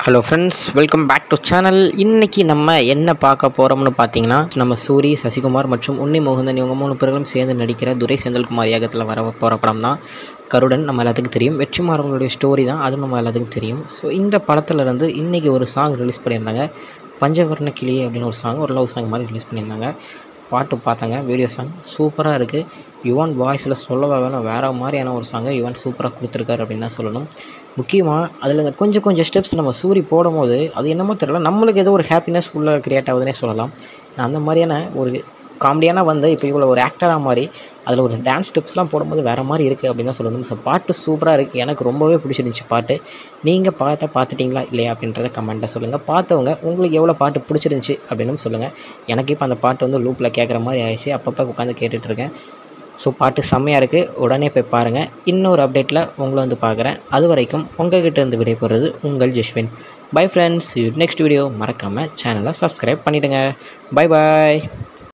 Hello friends, welcome back to channel. இன்றைக்கி நம்ம என்ன பார்க்க போகிறோம்னு பார்த்தீங்கன்னா, நம்ம சூரி, சசிகுமார் மற்றும் உன்னி முகுந்தன் இவங்க 3 பேர்களும் சேர்ந்து நடிக்கிற துரை செந்தில்குமார் இயக்கத்தில் வர போகிற படம் தான் கருடன். நம்ம எல்லாத்துக்கும் தெரியும். வெற்றிமாறன் அவர்களுடைய ஸ்டோரி தான், அதுவும் நம்ம எல்லாத்துக்கும் தெரியும். ஸோ இந்த படத்துலேருந்து இன்றைக்கி ஒரு சாங் ரிலீஸ் பண்ணியிருந்தாங்க. பஞ்சவர்ண கிளியே அப்படின்னு ஒரு சாங், ஒரு லவ் சாங் மாதிரி ரிலீஸ் பண்ணியிருந்தாங்க. பாட்டு பார்த்தாங்க, வீடியோ சாங் சூப்பராக இருக்குது. யுவன் வாய்ஸில் சொல்லவா வேணும், வேறு மாதிரியான ஒரு சாங்கை யுவன் சூப்பராக கொடுத்துருக்காரு அப்படின்னு தான் சொல்லணும். முக்கியமாக அதில் கொஞ்சம் ஸ்டெப்ஸ் நம்ம சூரி போடும்போது அது என்னமோ தெரியல, நம்மளுக்கு ஏதோ ஒரு ஹாப்பினஸ் உள்ளே க்ரியேட் ஆகுதுன்னே சொல்லலாம். அந்த மாதிரியான ஒரு காமெடியான வந்து இப்போ இவ்வளோ ஒரு ஆக்டராக மாதிரி அதில் ஒரு டான்ஸ் ஸ்டெப்ஸ்லாம் போடும்போது வேறு மாதிரி இருக்குது அப்படின்னு தான் சொல்லணும். ஸோ பாட்டு சூப்பராக இருக்குது, எனக்கு ரொம்பவே பிடிச்சிருந்துச்சி பாட்டு. நீங்கள் பாட்டை பார்த்துட்டிங்களா இல்லையா அப்படின்றத கமெண்ட்டை சொல்லுங்கள். பார்த்தவங்க உங்களுக்கு எவ்வளோ பாட்டு பிடிச்சிருந்துச்சி அப்படின்னு சொல்லுங்கள். எனக்கு இப்போ அந்த பாட்டு வந்து லூப்பில் கேட்குற மாதிரி ஆயிடுச்சு, அப்பப்போ உட்காந்து கேட்டுட்ருக்கேன். ஸோ பாட்டு செம்மையாக இருக்குது, உடனே போய் பாருங்கள். இன்னொரு அப்டேட்டில் உங்களை வந்து பார்க்குறேன். அது வரைக்கும் உங்கள்கிட்ட இருந்து விடைபெறுறது உங்கள் Jaswin. Bye friends, next video. மறக்காமல் சேனலை சப்ஸ்கிரைப் பண்ணிவிடுங்க. Bye bye.